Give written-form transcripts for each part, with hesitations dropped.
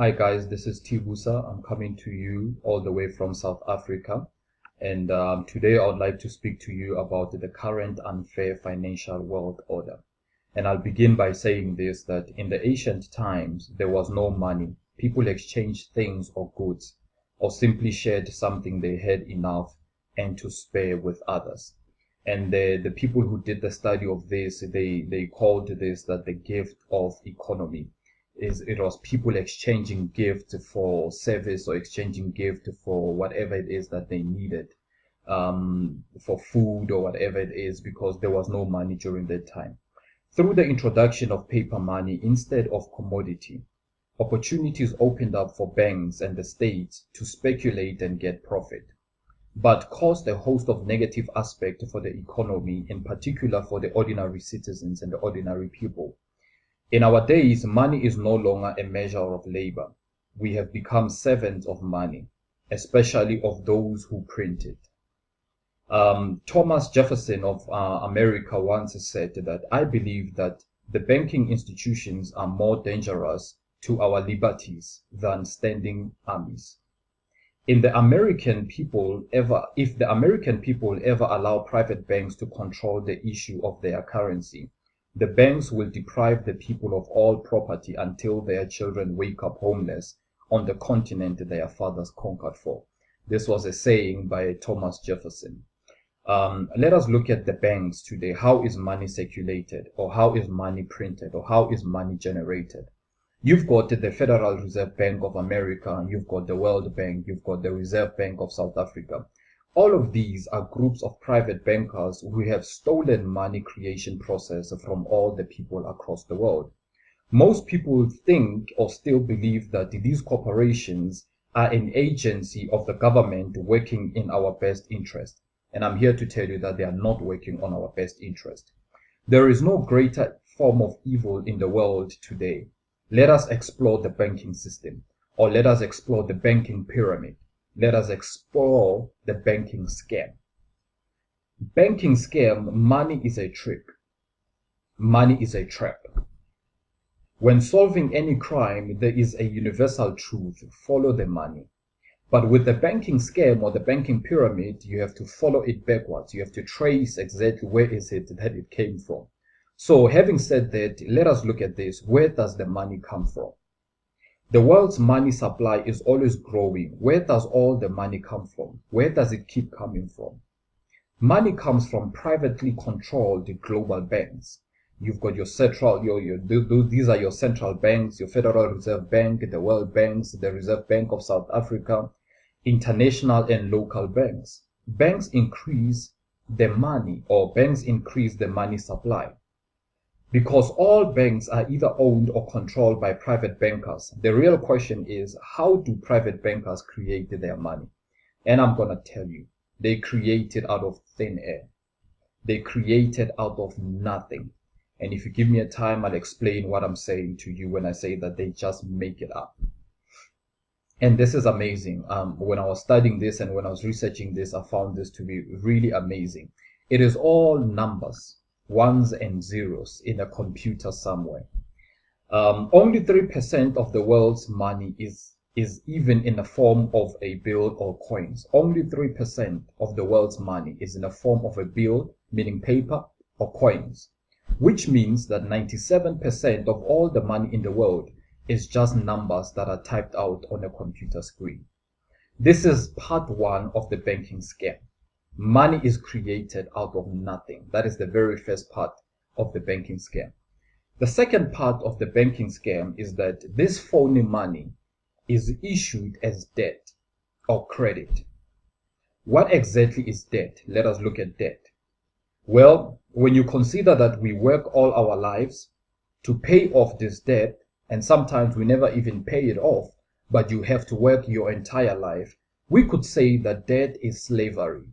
Hi guys, this is Tibusa. I'm coming to you all the way from South Africa. And today I would like to speak to you about the current unfair financial world order. And I'll begin by saying this, that in the ancient times, there was no money. People exchanged things or goods, or simply shared something they had enough and to spare with others. And the people who did the study of this, they called this that the gift of economy. It was people exchanging gift for service or exchanging gift for whatever it is that they needed, for food or whatever it is, because there was no money during that time. Through the introduction of paper money instead of commodity, opportunities opened up for banks and the state to speculate and get profit, but caused a host of negative aspects for the economy, in particular for the ordinary citizens and the ordinary people. In our days, money is no longer a measure of labor. We have become servants of money, especially of those who print it. Thomas Jefferson of America once said that I believe that the banking institutions are more dangerous to our liberties than standing armies. If the American people ever allow private banks to control the issue of their currency, the banks will deprive the people of all property until their children wake up homeless on the continent their fathers conquered for. This was a saying by Thomas Jefferson. Let us look at the banks today. How is money circulated, or how is money printed, or how is money generated? You've got the Federal Reserve Bank of America, you've got the World Bank, you've got the Reserve Bank of South Africa. All of these are groups of private bankers who have stolen money creation process from all the people across the world. Most people think or still believe that these corporations are an agency of the government working in our best interest. And I'm here to tell you that they are not working on our best interest. There is no greater form of evil in the world today. Let us explore the banking system, or let us explore the banking pyramid. Let us explore the banking scam. Banking scam, money is a trick. Money is a trap. When solving any crime, there is a universal truth: follow the money. But with the banking scam or the banking pyramid, you have to follow it backwards. You have to trace exactly where is it that it came from. So having said that, let us look at this. Where does the money come from? The world's money supply is always growing. Where does all the money come from? Where does it keep coming from? Money comes from privately controlled global banks. You've got your these are your central banks, your Federal Reserve Bank, the World Banks, the Reserve Bank of South Africa, international and local banks. Banks increase the money supply. Because all banks are either owned or controlled by private bankers, the real question is, how do private bankers create their money? And I'm going to tell you, they create it out of thin air. They create it out of nothing. And if you give me a time, I'll explain what I'm saying to you when I say that they just make it up. And this is amazing. When I was studying this and when I was researching this, I found this to be really amazing. It is all numbers, ones and zeros in a computer somewhere. Only 3% of the world's money is even in the form of a bill or coins. Only 3% of the world's money is in the form of a bill, meaning paper, or coins, which means that 97% of all the money in the world is just numbers that are typed out on a computer screen. This is part one of the banking scam. Money is created out of nothing. That is the very first part of the banking scam. The second part of the banking scam is that this phony money is issued as debt or credit. What exactly is debt? Let us look at debt. Well, when you consider that we work all our lives to pay off this debt, and sometimes we never even pay it off, but you have to work your entire life, we could say that debt is slavery.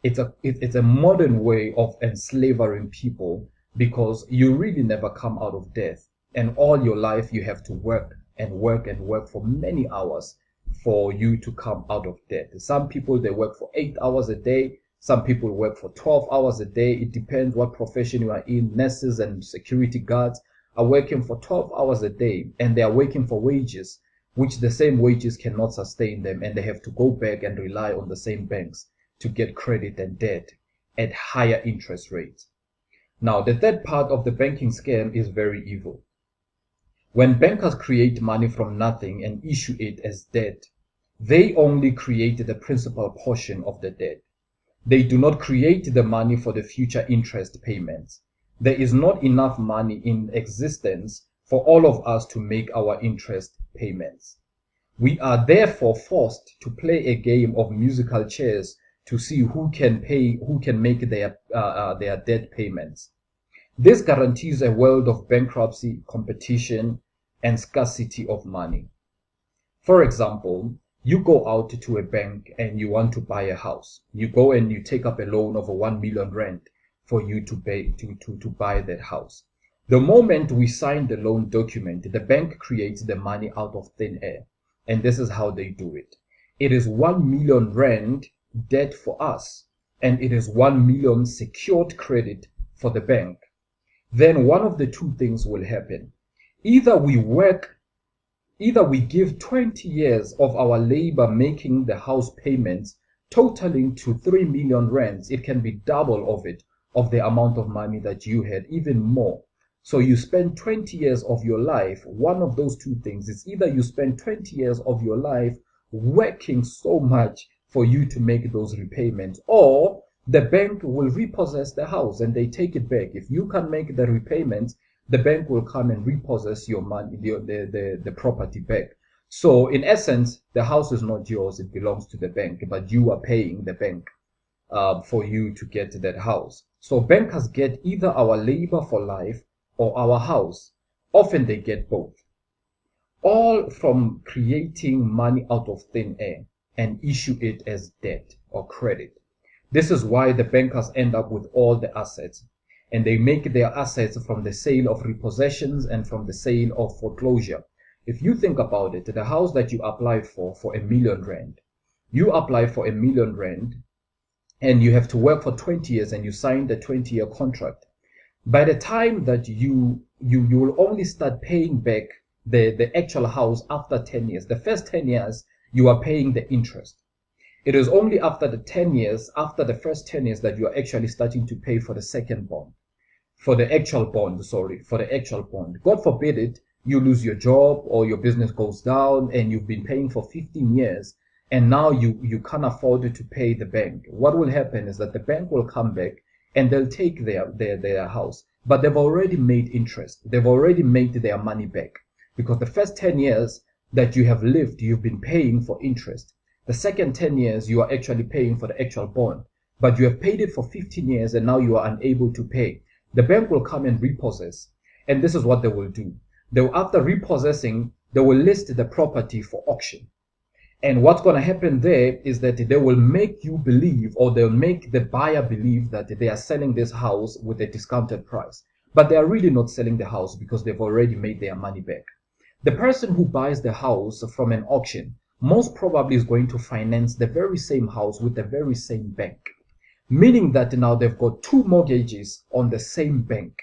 It's a modern way of enslaving people, because you really never come out of death, and all your life you have to work and work and work for many hours for you to come out of debt. Some people, they work for 8 hours a day. Some people work for 12 hours a day. It depends what profession you are in. Nurses and security guards are working for 12 hours a day, and they are working for wages which the same wages cannot sustain them, and they have to go back and rely on the same banks to get credit and debt at higher interest rates. Now, the third part of the banking scam is very evil. When bankers create money from nothing and issue it as debt, they only create the principal portion of the debt. They do not create the money for the future interest payments. There is not enough money in existence for all of us to make our interest payments. We are therefore forced to play a game of musical chairs to see who can make their debt payments. This guarantees a world of bankruptcy, competition, and scarcity of money. For example, you go out to a bank and you want to buy a house. You go and you take up a loan of 1 million rand for you to buy that house. The moment we sign the loan document, the bank creates the money out of thin air. And this is how they do it. It is 1 million rand debt for us, and it is 1 million secured credit for the bank. Then one of the two things will happen. Either we give 20 years of our labor making the house payments totaling to 3 million rands. It can be double of it, of the amount of money that you had, even more. So you spend 20 years of your life. One of those two things is either you spend 20 years of your life working so much for you to make those repayments, or the bank will repossess the house and they take it back. If you can make the repayments, the bank will come and repossess your money, the property back. So in essence, the house is not yours, it belongs to the bank, but you are paying the bank for you to get that house. So bankers get either our labor for life or our house. Often they get both. All from creating money out of thin air and issue it as debt or credit. This is why the bankers end up with all the assets. And they make their assets from the sale of repossessions and from the sale of foreclosure. If you think about it, the house that you applied for 1 million rand, you apply for 1 million rand and you have to work for 20 years and you sign the 20-year contract. By the time that you will only start paying back the actual house after 10 years. The first 10 years, you are paying the interest. It is only after the 10 years, after the first 10 years, that you are actually starting to pay for the second bond. For the actual bond. God forbid it, you lose your job or your business goes down and you've been paying for 15 years and now you can't afford to pay the bank. What will happen is that the bank will come back and they'll take their house. But they've already made interest. They've already made their money back. Because the first 10 years that you have lived, you've been paying for interest. The second 10 years, you are actually paying for the actual bond. But you have paid it for 15 years and now you are unable to pay. The bank will come and repossess. And this is what they will do. After repossessing, they will list the property for auction. And what's going to happen there is that they will make you believe, or they'll make the buyer believe, that they are selling this house with a discounted price. But they are really not selling the house because they've already made their money back. The person who buys the house from an auction most probably is going to finance the very same house with the very same bank. Meaning that now they've got two mortgages on the same bank,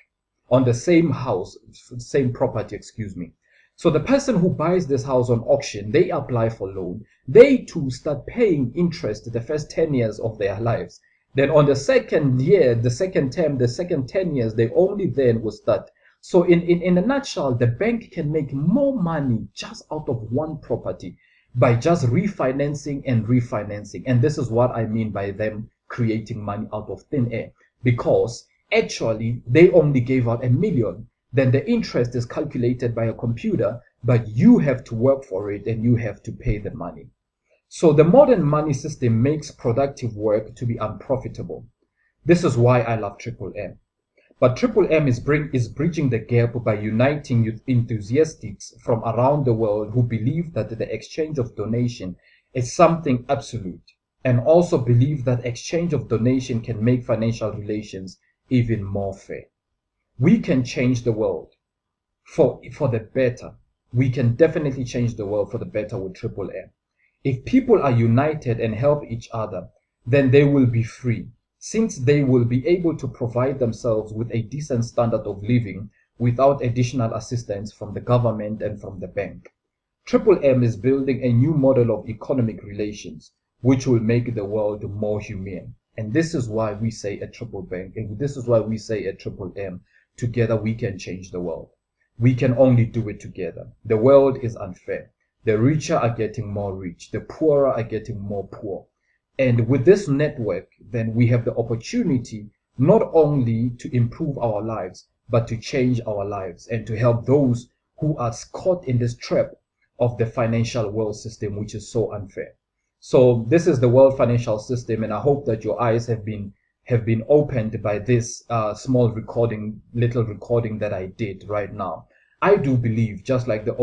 on the same house, same property, excuse me. So the person who buys this house on auction, they apply for loan. They too start paying interest the first 10 years of their lives. Then on the second year, the second term, the second 10 years, they only then will start. So in a nutshell, the bank can make more money just out of one property by just refinancing and refinancing. And this is what I mean by them creating money out of thin air. Because actually, they only gave out 1 million. Then the interest is calculated by a computer, but you have to work for it and you have to pay the money. So the modern money system makes productive work to be unprofitable. This is why I love Triple M. But Triple M is bridging the gap by uniting youth enthusiasts from around the world who believe that the exchange of donation is something absolute, and also believe that exchange of donation can make financial relations even more fair. We can change the world for the better. We can definitely change the world for the better with Triple M. If people are united and help each other, then they will be free, since they will be able to provide themselves with a decent standard of living without additional assistance from the government and from the bank. Triple M is building a new model of economic relations, which will make the world more humane. And this is why we say a triple bank, and this is why we say a triple M. Together we can change the world. We can only do it together. The world is unfair. The richer are getting more rich. The poorer are getting more poor. And with this network, then we have the opportunity not only to improve our lives, but to change our lives and to help those who are caught in this trap of the financial world system, which is so unfair. So this is the world financial system, and I hope that your eyes have been opened by this little recording that I did right now. I do believe, just like the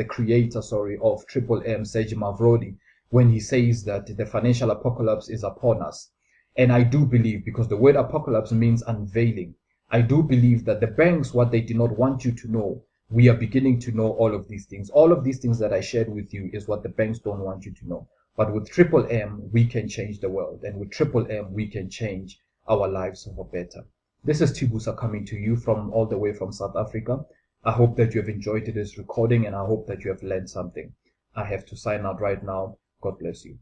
creator, of Triple M, Sergey Mavrodi, when he says that the financial apocalypse is upon us. And I do believe, because the word apocalypse means unveiling, I do believe that the banks, what they did not want you to know, we are beginning to know all of these things. All of these things that I shared with you is what the banks don't want you to know. But with Triple M, we can change the world. And with Triple M, we can change our lives for better. This is Tibusa coming to you from all the way from South Africa. I hope that you have enjoyed this recording, and I hope that you have learned something. I have to sign out right now. God bless you.